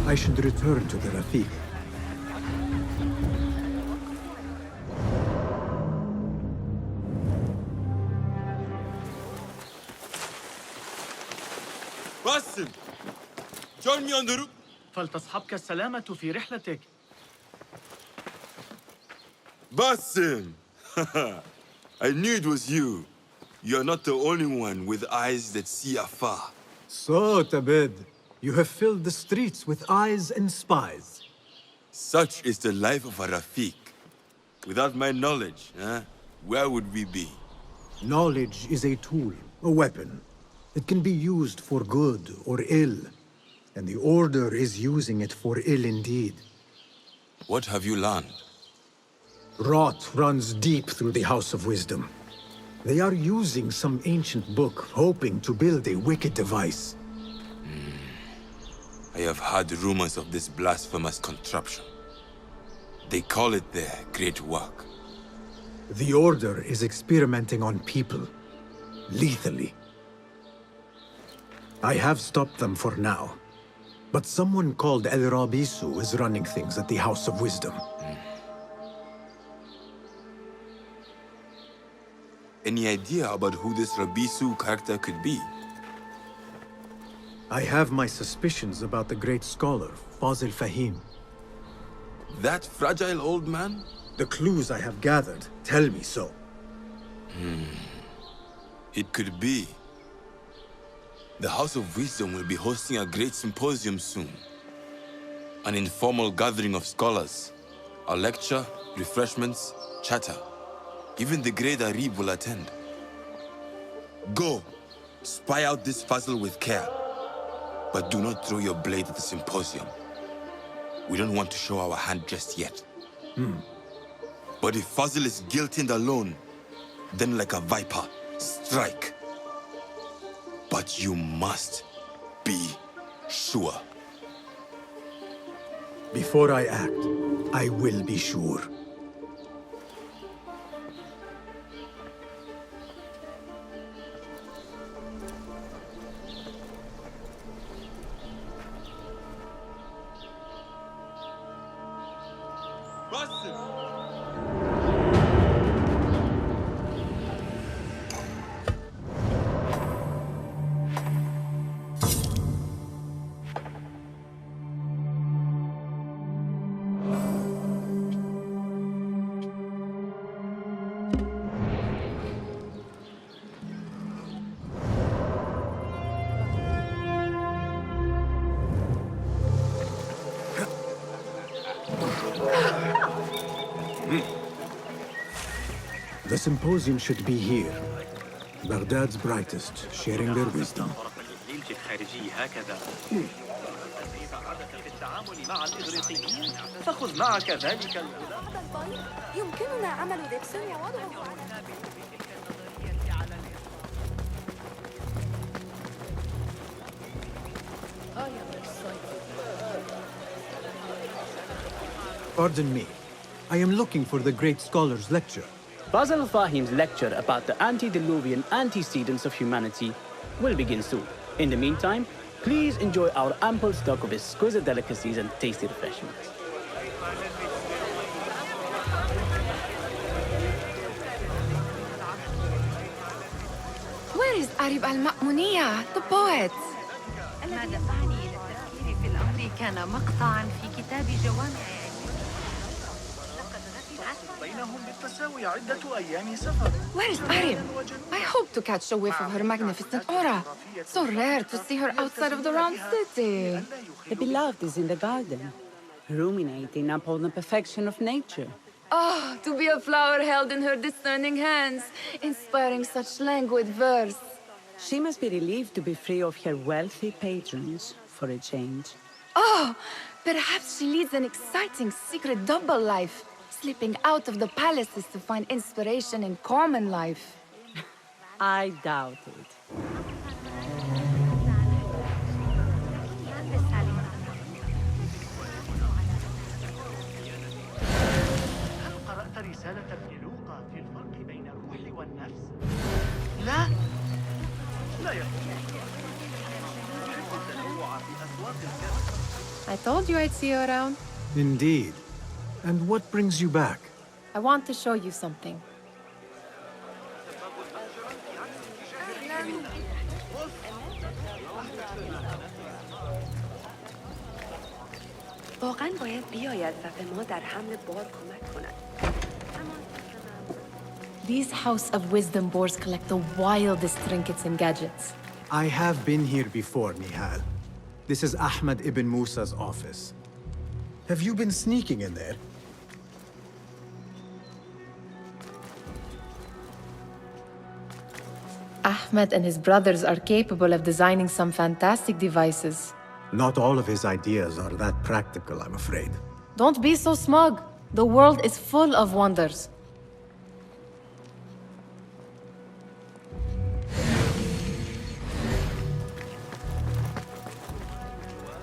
I should return to the Rafiq. Basim! Join me on the roof. فلتصحبك السلامة في رحلتك. Basim! I knew it was you. You're not the only one with eyes that see afar. So, Tabed, you have filled the streets with eyes and spies. Such is the life of a Rafiq. Without my knowledge, where would we be? Knowledge is a tool, a weapon. It can be used for good or ill. And the Order is using it for ill indeed. What have you learned? Rot runs deep through the House of Wisdom. They are using some ancient book, hoping to build a wicked device. I have heard rumors of this blasphemous contraption. They call it their great work. The Order is experimenting on people, lethally. I have stopped them for now, but someone called El Rabisu is running things at the House of Wisdom. Any idea about who this Rabisu character could be? I have my suspicions about the great scholar, Fazil Fahim. That fragile old man? The clues I have gathered tell me so. It could be. The House of Wisdom will be hosting a great symposium soon. An informal gathering of scholars. A lecture, refreshments, chatter. Even the great Arib will attend. Go, spy out this Fazil with care. But do not throw your blade at the symposium. We don't want to show our hand just yet. But if Fazil is guilty and alone, then like a viper, strike. But you must be sure. Before I act, I will be sure. The symposium should be here. Baghdad's brightest, sharing their wisdom. فخذ معك ذلك يمكننا عمل دبسون ووضعه Pardon me. I am looking for the great scholar's lecture. Fazil Fahim's lecture about the antediluvian antecedents of humanity will begin soon. In the meantime, please enjoy our ample stock of exquisite delicacies and tasty refreshments. Where is Arib al-Ma'muniyah, the poet? ما دفعني إلى التفكير في الأمر كان مقطعاً في كتاب جوامع بينهم بالتساوي عدة أيام سفر. Where is Arib? I hope to catch a whiff of her magnificent aura. So rare to see her outside of the round city. The beloved is in the garden, ruminating upon the perfection of nature. Oh, to be a flower held in her discerning hands, inspiring such languid verse. She must be relieved to be free of her wealthy patrons for a change. Oh, perhaps she leads an exciting secret double life, slipping out of the palaces to find inspiration in common life. I doubt it. هل قرأت رسالة ابن لوقا في الفرق بين الروح والنفس؟ لا لا يكون. التنوع في أصوات الجسد I told you I'd see you around. Indeed. And what brings you back? I want to show you something. واقعاً باید بیاید و به ما در حمل بار کمک کند. These House of Wisdom boars collect the wildest trinkets and gadgets. I have been here before, Nihal. This is Ahmed ibn Musa's office. Have you been sneaking in there? Ahmed and his brothers are capable of designing some fantastic devices. Not all of his ideas are that practical, I'm afraid. Don't be so smug. The world is full of wonders.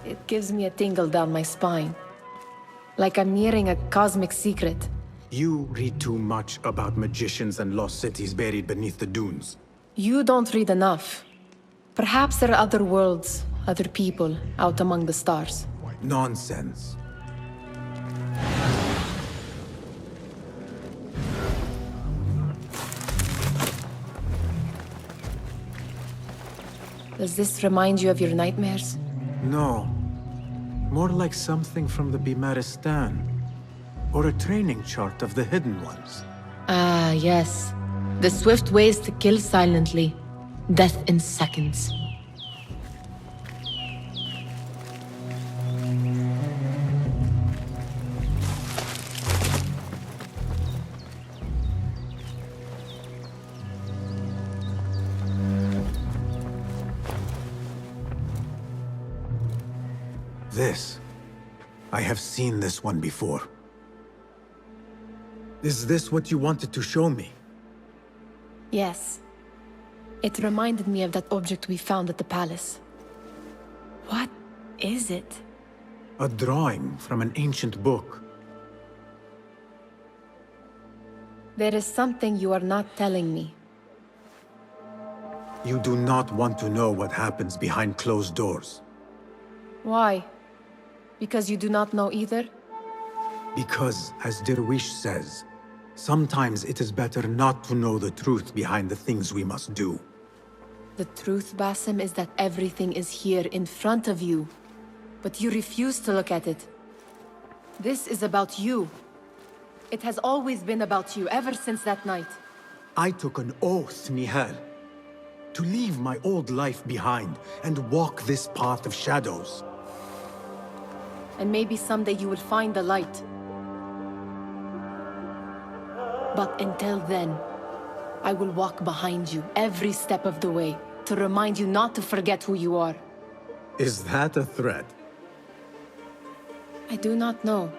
It gives me a tingle down my spine. Like I'm nearing a cosmic secret. You read too much about magicians and lost cities buried beneath the dunes. You don't read enough. Perhaps there are other worlds, other people, out among the stars. Nonsense. Does this remind you of your nightmares? No. More like something from the Bimaristan. Or a training chart of the Hidden Ones. Ah, yes. The swift ways to kill silently. Death in seconds. This. I have seen this one before. Is this what you wanted to show me? Yes. It reminded me of that object we found at the palace. What is it? A drawing from an ancient book. There is something you are not telling me. You do not want to know what happens behind closed doors. Why? Because you do not know either? Because, as Derwish says, sometimes it is better not to know the truth behind the things we must do. The truth, Basim, is that everything is here in front of you. But you refuse to look at it. This is about you. It has always been about you, ever since that night. I took an oath, Nihal, to leave my old life behind and walk this path of shadows. And maybe someday you will find the light. But until then, I will walk behind you every step of the way to remind you not to forget who you are. Is that a threat? I do not know.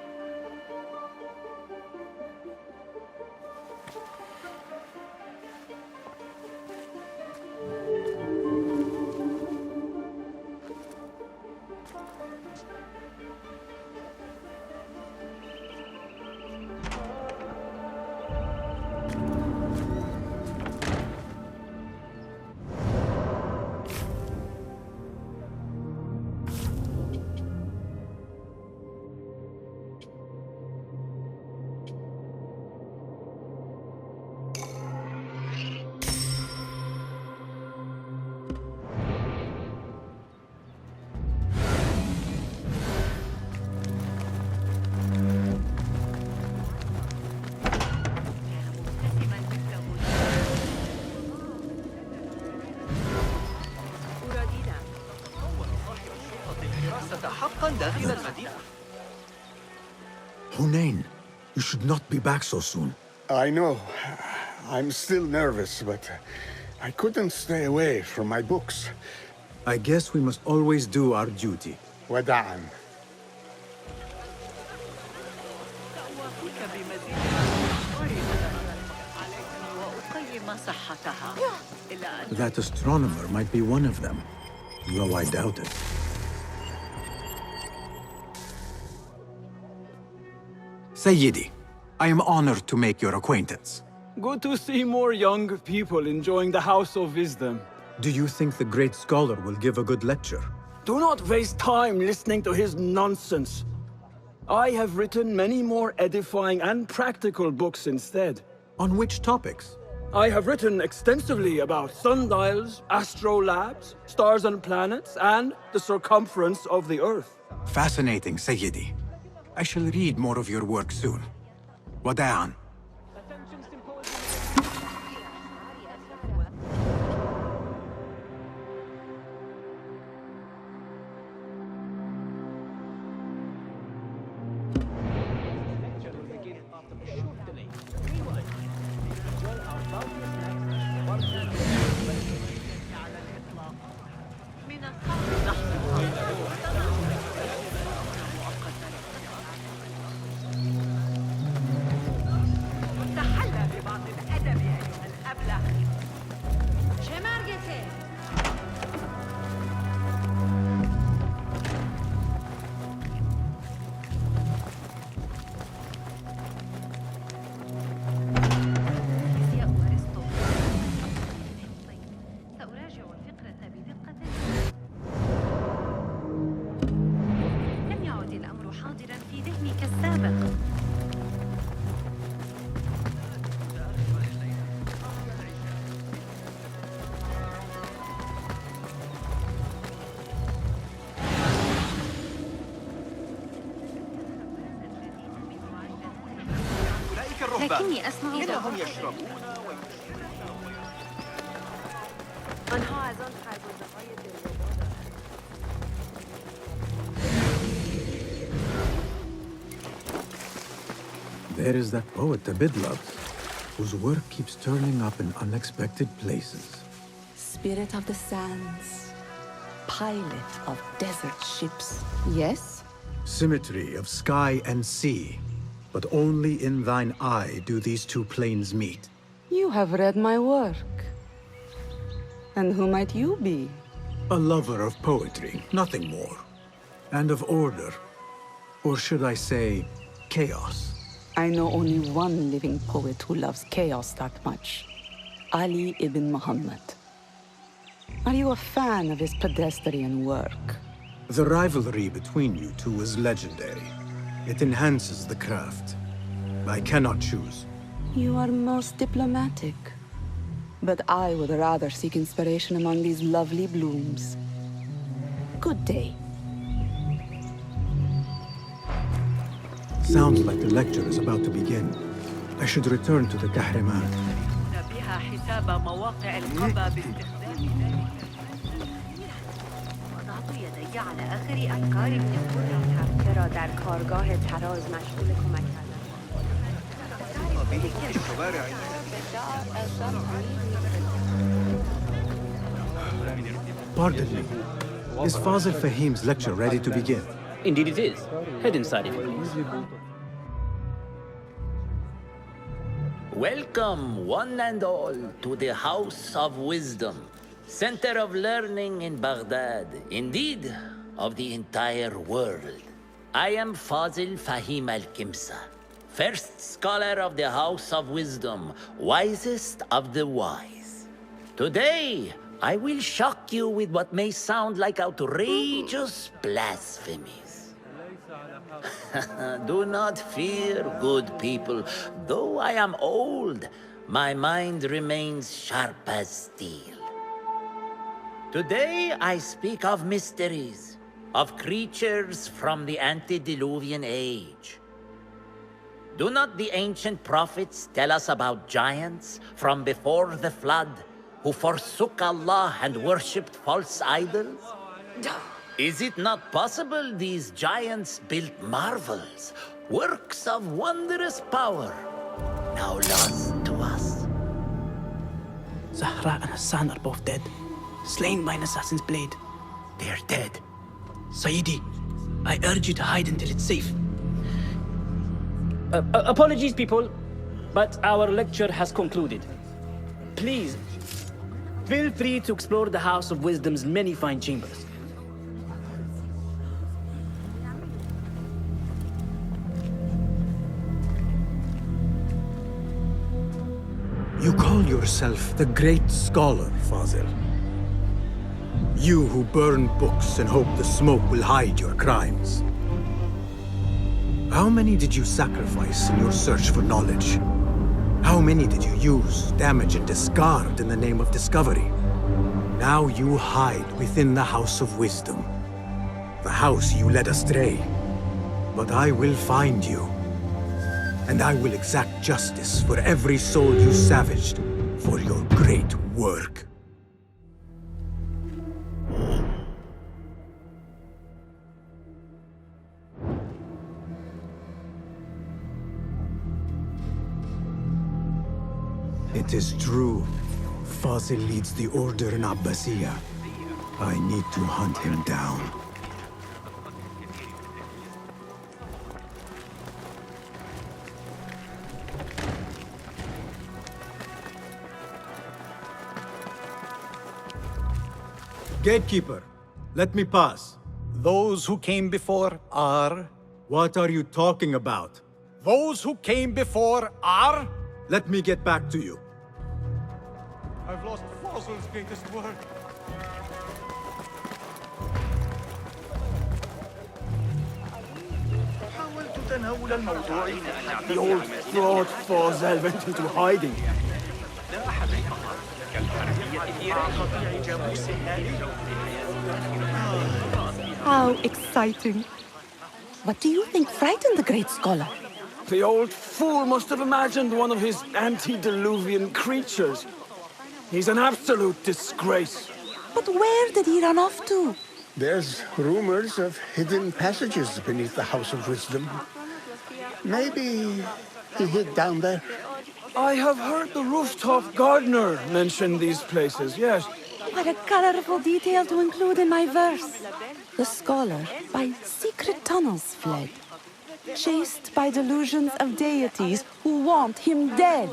Hunain, you should not be back so soon. I know. I'm still nervous, but I couldn't stay away from my books. I guess we must always do our duty. وداعاً. That astronomer might be one of them, though I doubt it. Sayyidi, I am honored to make your acquaintance. Good to see more young people enjoying the House of Wisdom. Do you think the great scholar will give a good lecture? Do not waste time listening to his nonsense. I have written many more edifying and practical books instead. On which topics? I have written extensively about sundials, astrolabes, stars and planets, and the circumference of the Earth. Fascinating, Sayyidi. I shall read more of your work soon. Wada'an. لكني أسمع إنهم يشربون There is that poet Abid loves, whose work keeps turning up in unexpected places. Spirit of the sands, pilot of desert ships. Yes? Symmetry of sky and sea, but only in thine eye do these two planes meet. You have read my work. And who might you be? A lover of poetry, nothing more. And of order. Or should I say, chaos. I know only one living poet who loves chaos that much. Ali ibn Muhammad. Are you a fan of his pedestrian work? The rivalry between you two is legendary. It enhances the craft. I cannot choose. You are most diplomatic. But I would rather seek inspiration among these lovely blooms. Good day. Sounds like the lecture is about to begin. I should return to the Kahraman. بها حساب مواقع القبة باستخدام ذلك. وضعت يدي على آخر أفكار ابن چرا در کارگاه تراز مشغول کمک کردن. Pardon me. Is Fazil Fahim's lecture ready to begin? Indeed it is. Head inside if you please. Welcome, one and all, to the House of Wisdom, center of learning in Baghdad, indeed, of the entire world. I am Fazil Fahim al-Kimsa, first scholar of the House of Wisdom, wisest of the wise. Today, I will shock you with what may sound like outrageous blasphemies. Do not fear, good people. Though I am old, my mind remains sharp as steel. Today, I speak of mysteries, of creatures from the antediluvian age. Do not the ancient prophets tell us about giants from before the flood who forsook Allah and worshipped false idols? Is it not possible these giants built marvels, works of wondrous power, now lost to us? ZAHRA and Hassan are both dead, slain by an assassin's blade. They're dead. Sayyidi, I urge you to hide until it's safe. Apologies, people, but our lecture has concluded. Please, feel free to explore the House of Wisdom's many fine chambers. You call yourself the great scholar, Fazil. You who burn books and hope the smoke will hide your crimes. How many did you sacrifice in your search for knowledge? How many did you use, damage, and discard in the name of discovery? Now you hide within the House of Wisdom. The house you led astray. But I will find you. And I will exact justice for every soul you savaged for your great work. It is true. Fazil leads the Order in Abbasiyya. I need to hunt him down. Gatekeeper, let me pass. Those who came before are... What are you talking about? Those who came before are... Let me get back to you. I've lost Fazil's greatest work. حاولت تناول الموضوع. The old fraud Fazil went into hiding. لا أحد فقط كالحربية مع قطيع جاموس هائل. How exciting. What do you think frightened the great scholar? The old fool must have imagined one of his antediluvian creatures. He's an absolute disgrace. But where did he run off to? There's rumors of hidden passages beneath the House of Wisdom. Maybe he hid down there. I have heard the rooftop gardener mention these places, yes. What a colorful detail to include in my verse. The scholar by secret tunnels fled, chased by delusions of deities who want him dead.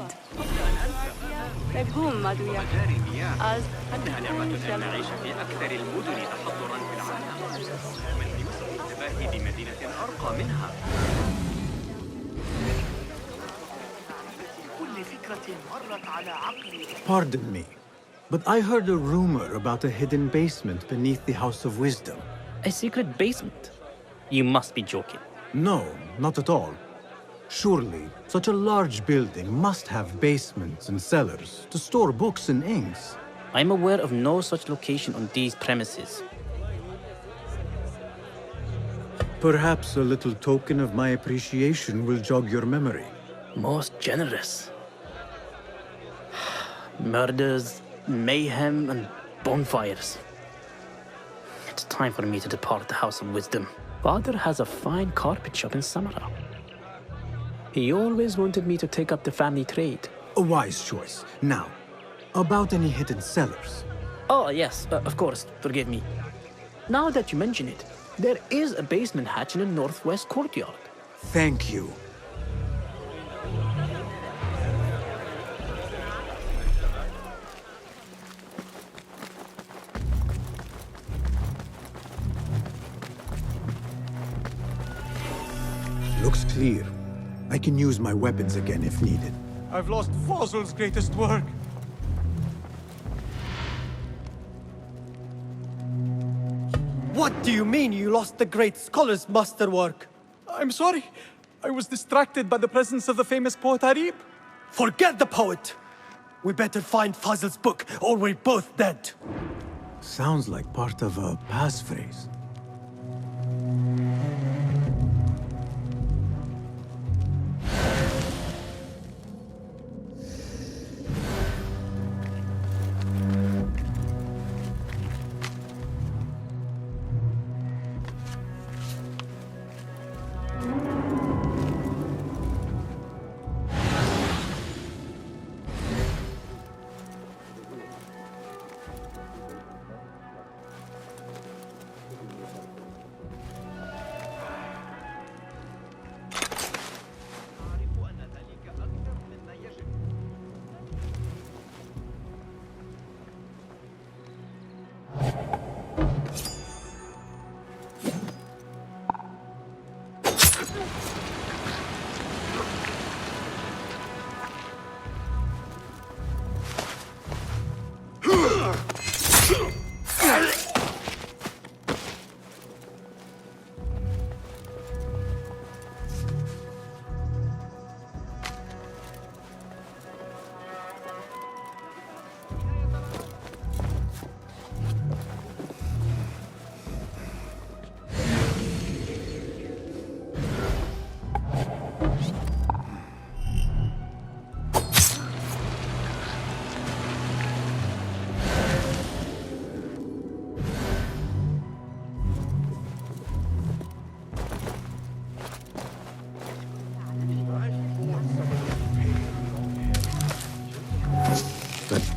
أنها نعمة أن نعيش في أكثر المدن تحضراً في العالم. من يثير انتباهي بمدينة أرقى منها. كل فكرة مرت على عقلي. Pardon me, but I heard a rumor about a hidden basement beneath the House of Wisdom. A secret basement? You must be joking. No, not at all. Surely, such a large building must have basements and cellars to store books and inks. I'm aware of no such location on these premises. Perhaps a little token of my appreciation will jog your memory. Most generous. Murders, mayhem, and bonfires. It's time for me to depart the House of Wisdom. Father has a fine carpet shop in Samara. He always wanted me to take up the family trade. A wise choice. Now, about any hidden cellars. Oh, yes, of course, forgive me. Now that you mention it, there is a basement hatch in the northwest courtyard. Thank you. Looks clear. I can use my weapons again if needed. I've lost Fazil's greatest work. What do you mean you lost the great scholar's masterwork? I'm sorry. I was distracted by the presence of the famous poet Arib. Forget the poet! We better find Fazil's book, or we're both dead. Sounds like part of a passphrase.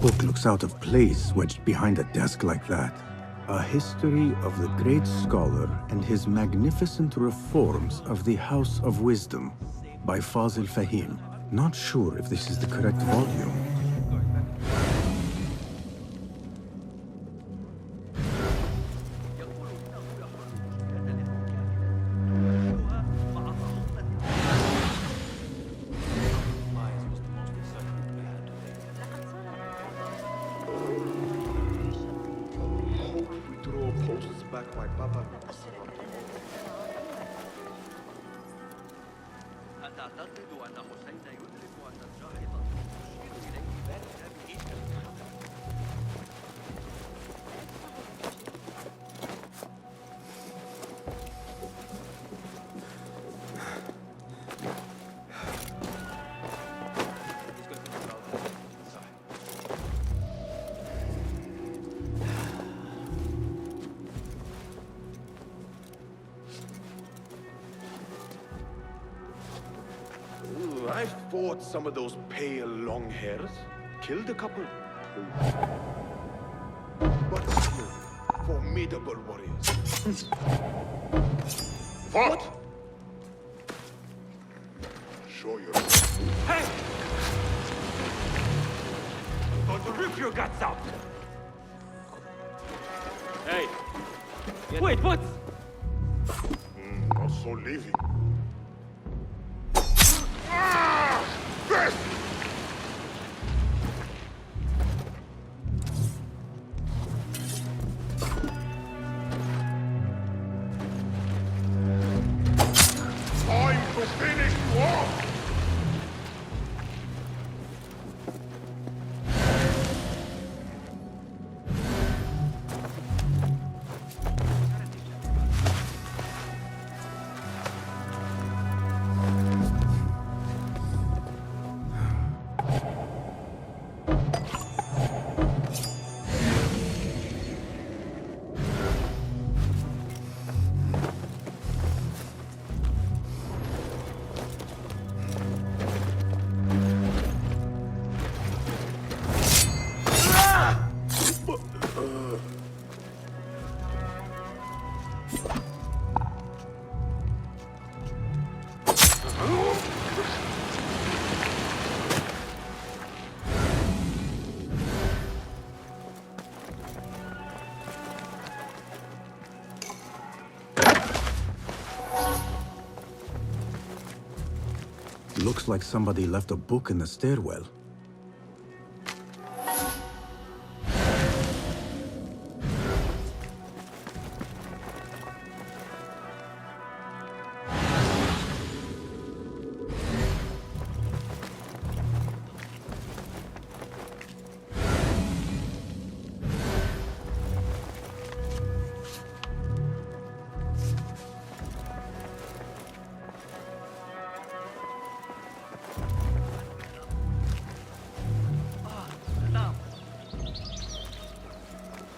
book looks out of place wedged behind a desk like that. A history of the great scholar and his magnificent reforms of the House of Wisdom by FAZIL Fahim. Not sure if this is the correct volume. I fought some of those pale long hairs, killed a couple. But still, formidable warriors. What? Show yourself. Hey! I'm going to rip your guts out! Hey! Wait, what? Not so leaving. Looks like somebody left a book in the stairwell.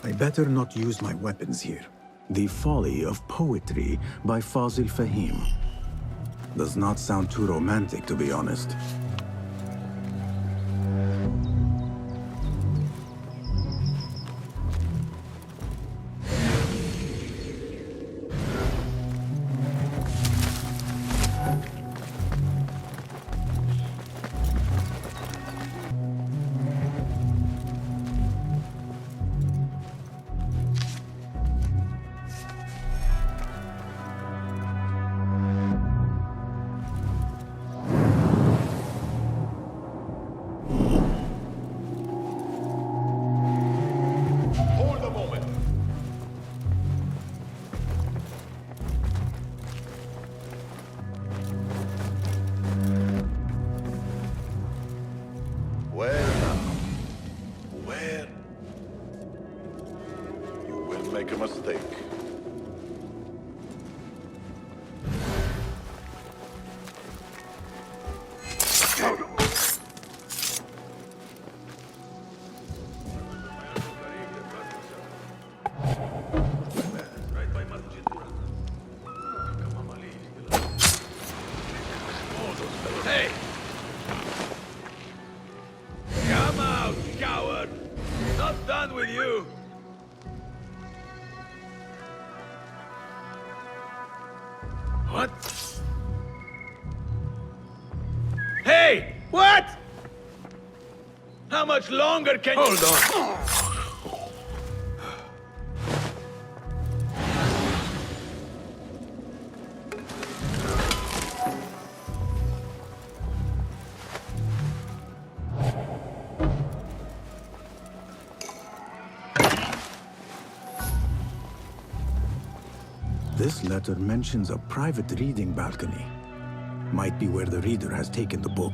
I better not use my weapons here. The Folly of Poetry by Fazil Fahim. Does not sound too romantic, to be honest. What? How much longer can Hold on. This letter mentions a private reading balcony. Might be where the reader has taken the book.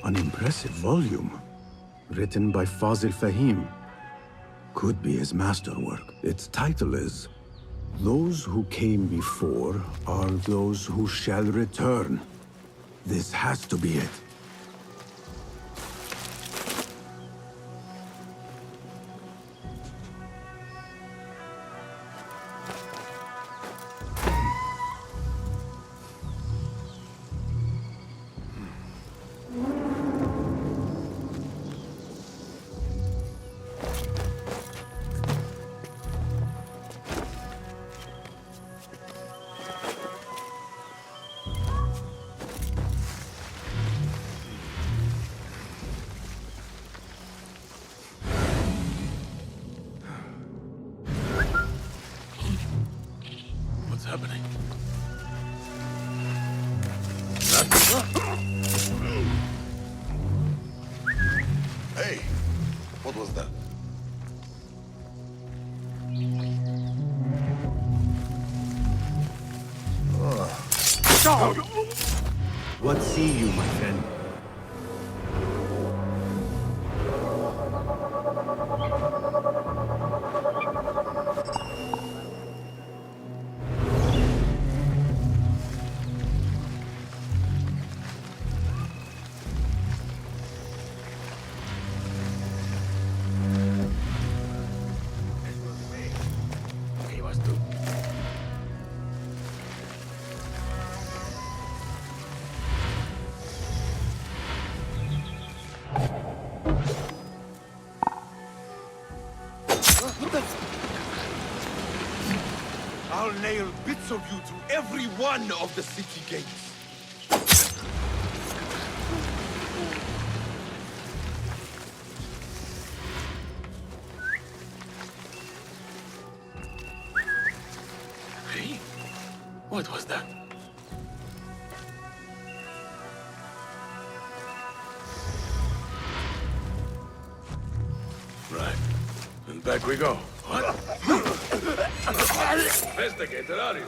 An impressive volume, written by Fazil Fahim. Could be his masterwork. Its title is, Those Who Came Before Are Those Who Shall Return. This has to be it. Happening. Hey, what was that? What see you, my friend? I'll nail bits of you to every one of the city gates. Hey? What was that? Right. And back we go. What? Investigator, are you?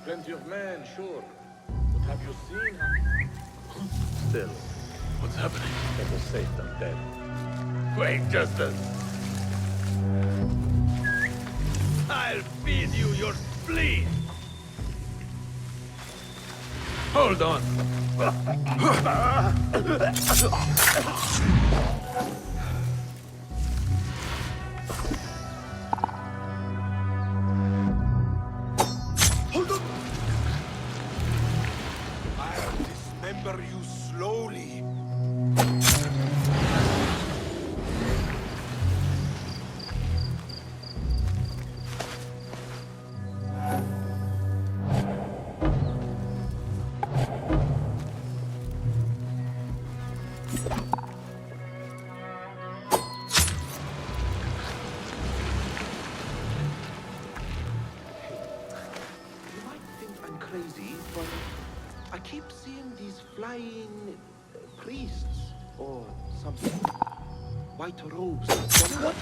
Plenty of men, sure. But have you seen her? Still. What's happening? Better safe than dead. Wait just a... I'll feed you your spleen! Hold on. Hold on! I'll dismember you slowly. crazy, but I keep seeing these flying priests or something. White robes. What?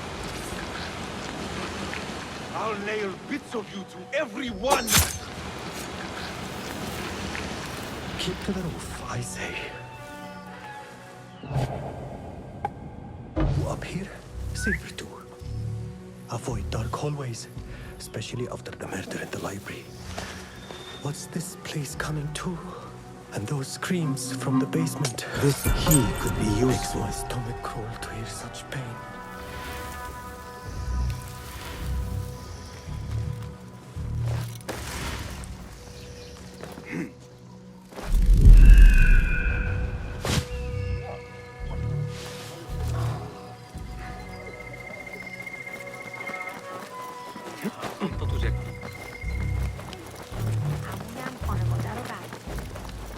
I'll nail bits of you to every one! Keep to the roof, I say. Up here, safer too. Avoid dark hallways, especially after the murder in the library. What's this place coming to? And those screams from the basement. This key could be useful. Makes my stomach crawl to hear such pain.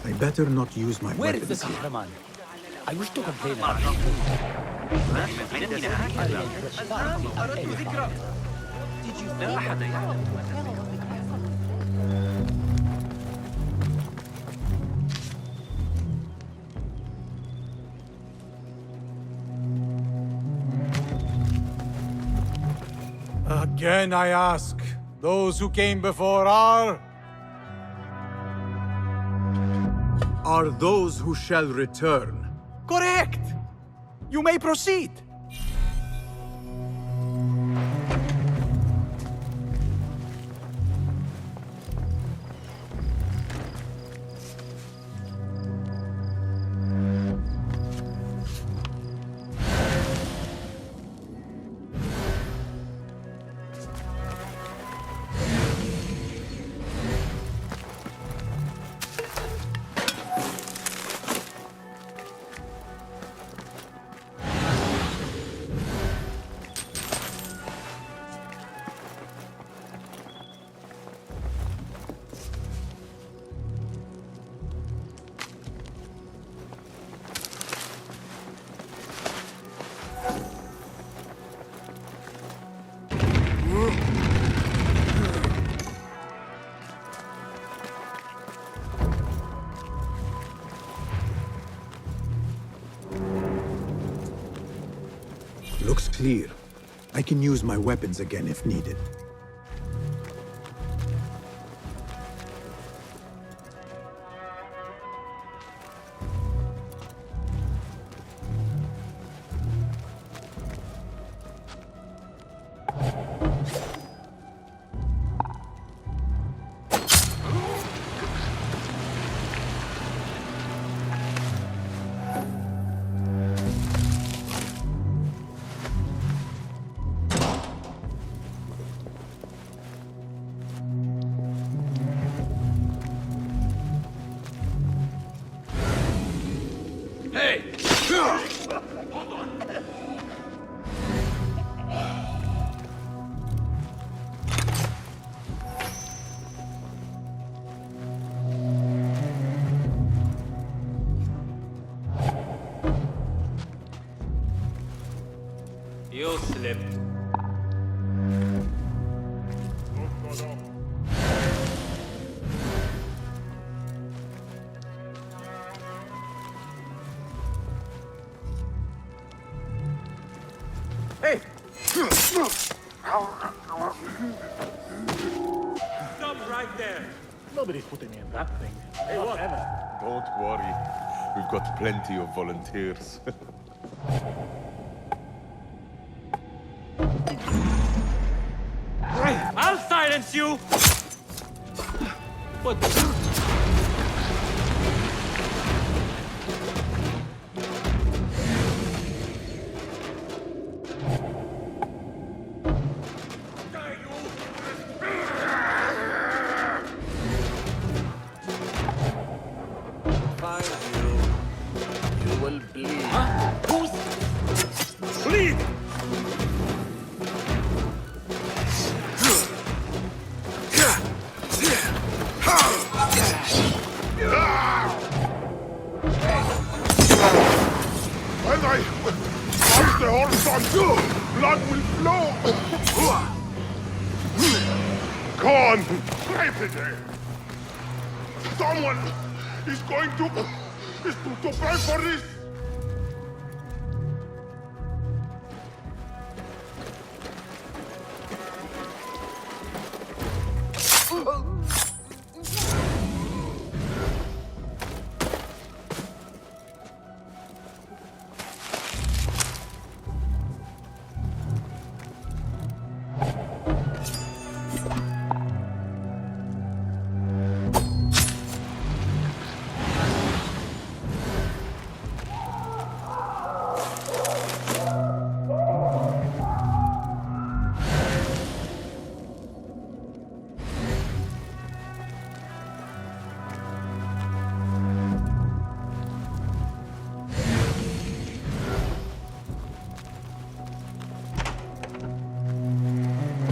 I better not use my Where is the weapons here. ZAHRA man? I wish to complain about لا أحد يعلم. Again I ask, those who came before are those who shall return. correct! You may proceed! Looks clear. I can use my weapons again if needed. You slipped. Hey! Stop right there. Nobody's putting me in that thing. Hey, what? Don't worry. We've got plenty of volunteers. I'll silence you! What the... You will bleed. Bleed! When I punch the horse on you, blood will flow. Go on, fight it. Someone is going to pay for this!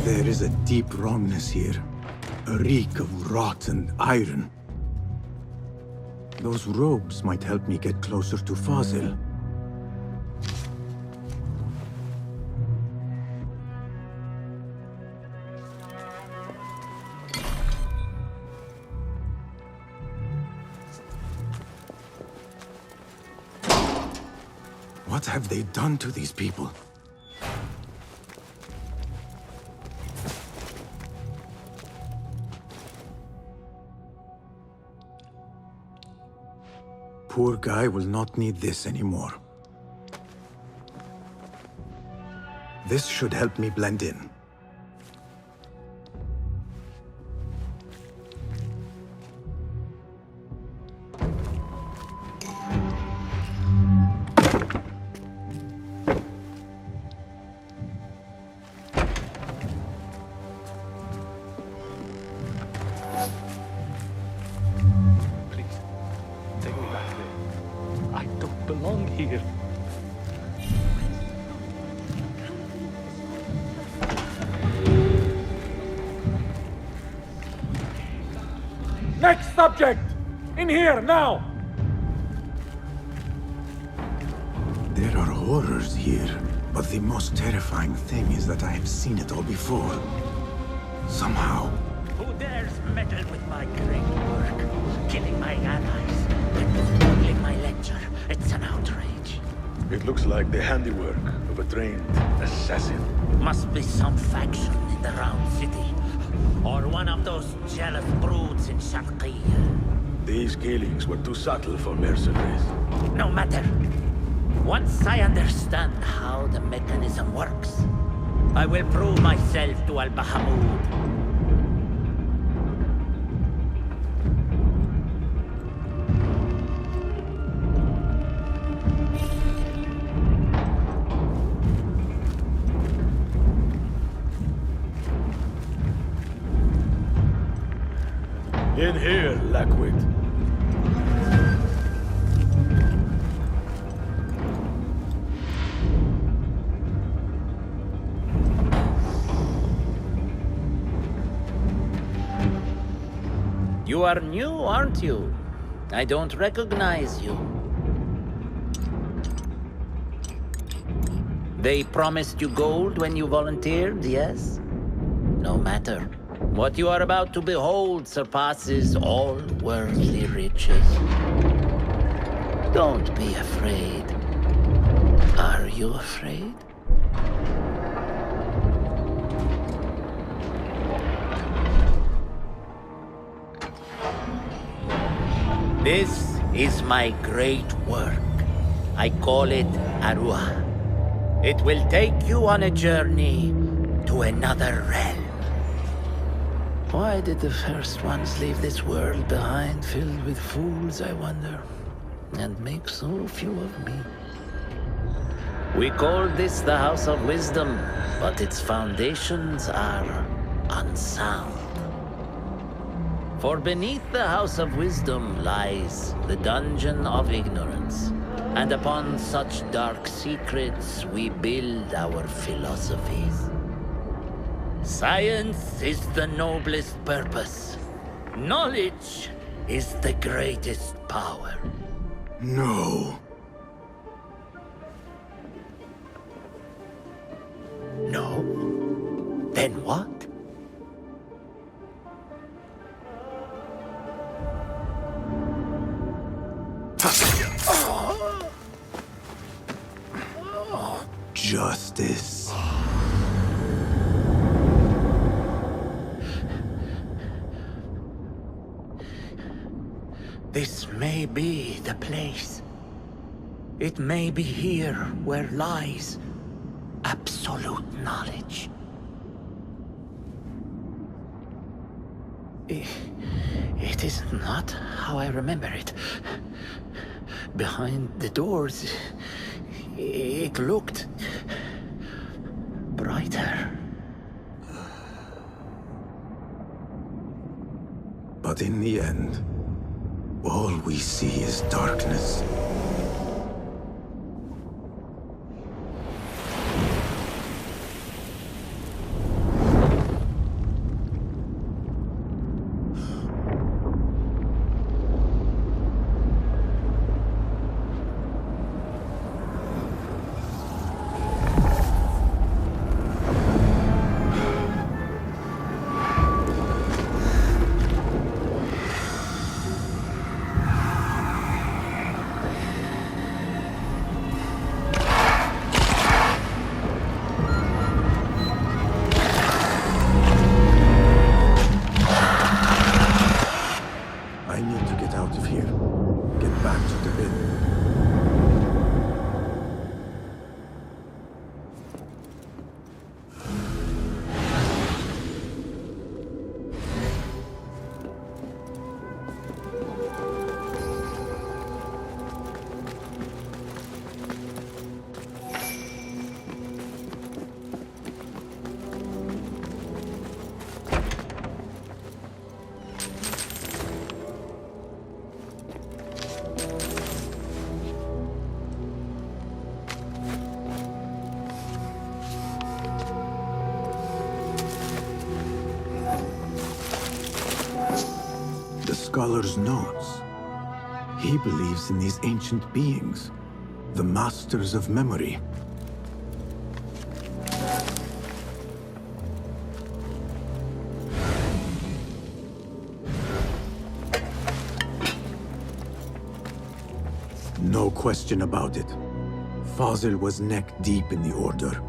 There is a deep wrongness here. A reek of rot and iron. Those robes might help me get closer to FAZIL. What have they done to these people? Poor guy will not need this anymore. This should help me blend in. Belong here. Next subject! In here, now! There are horrors here, but the most terrifying thing is that I have seen it all before. Somehow. Who dares meddle with my great work? Killing my allies and spoiling my lecture. It's an outrage. It looks like the handiwork of a trained assassin. Must be some faction in the Round City. Or one of those jealous broods in Sharqiyya. These killings were too subtle for mercenaries. No matter. Once I understand how the mechanism works, I will prove myself to Al-Bahamud. In here, Lackwit. You are new, aren't you? I don't recognize you. They promised you gold when you volunteered, yes? No matter. What you are about to behold surpasses all worldly riches. Don't be afraid. Are you afraid? This is my great work. I call it Arwah. It will take you on a journey to another realm. Why did the first ones leave this world behind, filled with fools, I wonder, and make so few of me? We call this the House of Wisdom, but its foundations are unsound. For beneath the House of Wisdom lies the Dungeon of Ignorance, and upon such dark secrets we build our philosophies. Science is the noblest purpose. Knowledge is the greatest power. No. No? Then what? justice. This may be the place. It may be here where lies absolute knowledge. It is not how I remember it. Behind the doors, it looked brighter. But in the end, all we see is darkness. Scholar's notes. He believes in these ancient beings, the masters of memory. No question about it. FAZIL was neck deep in the Order.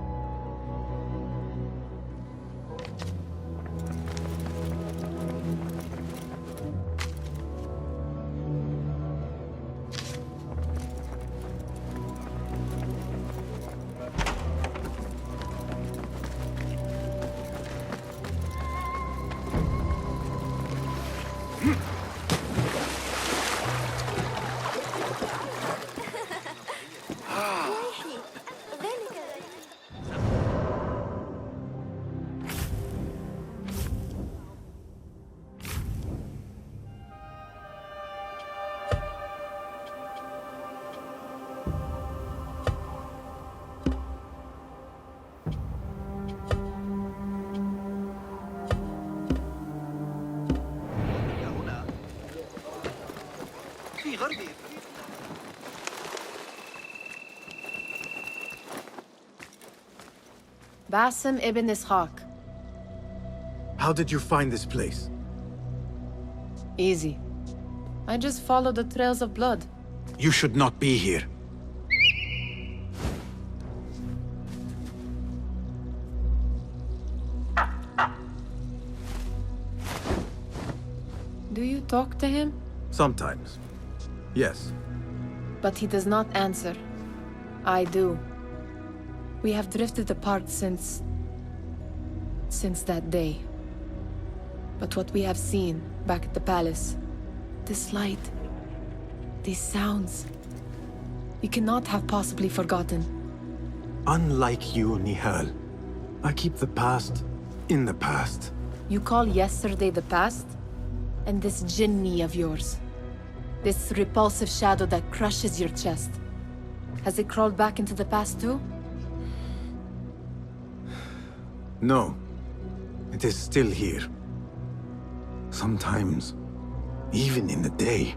Basim ibn Ishaq. How did you find this place? Easy. I just followed the trails of blood. You should not be here. Do you talk to him? Sometimes. Yes. But he does not answer. I do. We have drifted apart since that day. But what we have seen back at the palace, this light, these sounds, we cannot have possibly forgotten. Unlike you, Nihal, I keep the past in the past. You call yesterday the past? And this jinni of yours, this repulsive shadow that crushes your chest, has it crawled back into the past too? No. It is still here. Sometimes, even in the day,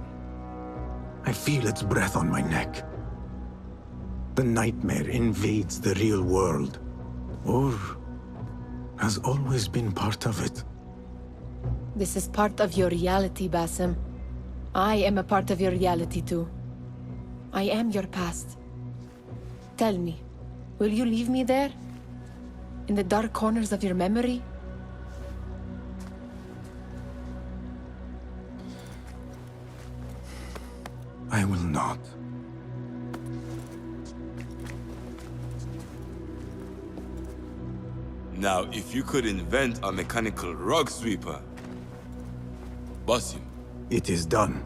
I feel its breath on my neck. The nightmare invades the real world, or has always been part of it. This is part of your reality, Basim. I am a part of your reality too. I am your past. Tell me, Will you leave me there? In the dark corners of your memory? I will not. Now, if you could invent a mechanical rug sweeper. Basim. It is done.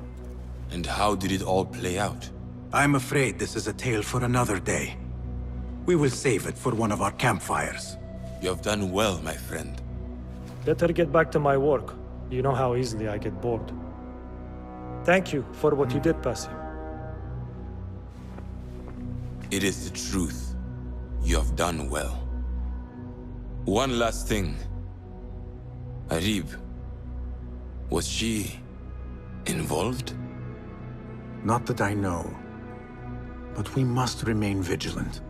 And how did it all play out? I'm afraid this is a tale for another day. We will save it for one of our campfires. You have done well, my friend. Better get back to my work. You know how easily I get bored. Thank you for what you did, Basim. It is the truth. You have done well. One last thing. Arib, was she involved? Not that I know. But we must remain vigilant.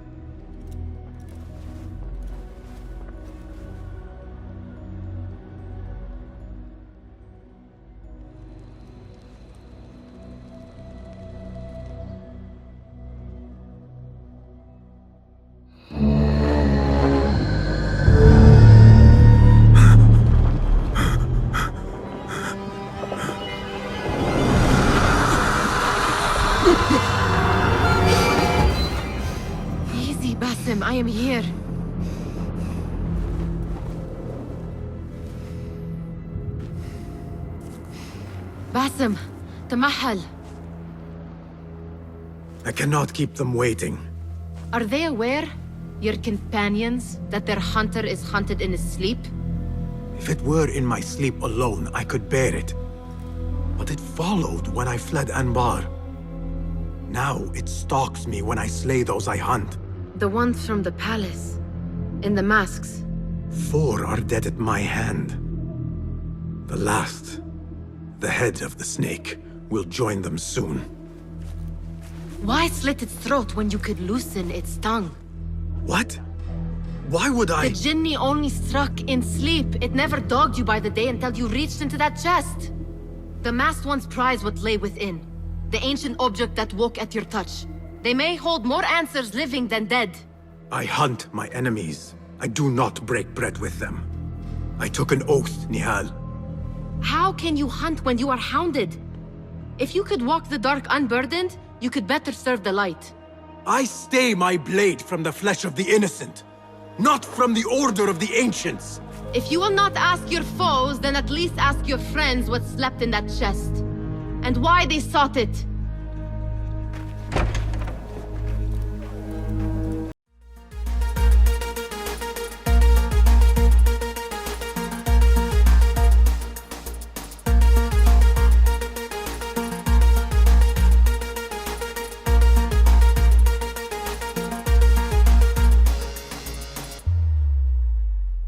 Easy, Basim, I am here. Basim, تمهل. I cannot keep them waiting. Are they aware, your companions, that their hunter is hunted in his sleep? If it were in my sleep alone, I could bear it. But it followed when I fled Anbar. Now it stalks me when I slay those I hunt. The ones from the palace, in the masks. 4 are dead at my hand. The last, the head of the snake, will join them soon. Why slit its throat when you could loosen its tongue? What? Why would I? The Jinni only struck in sleep. It never dogged you by the day until you reached into that chest. The masked ones prize what lay within. The ancient object that woke at your touch. They may hold more answers living than dead. I hunt my enemies. I do not break bread with them. I took an oath, Nihal. How can you hunt when you are hounded? If you could walk the dark unburdened, you could better serve the light. I stay my blade from the flesh of the innocent, not from the order of the ancients. If you will not ask your foes, then at least ask your friends what slept in that chest. And why they sought it.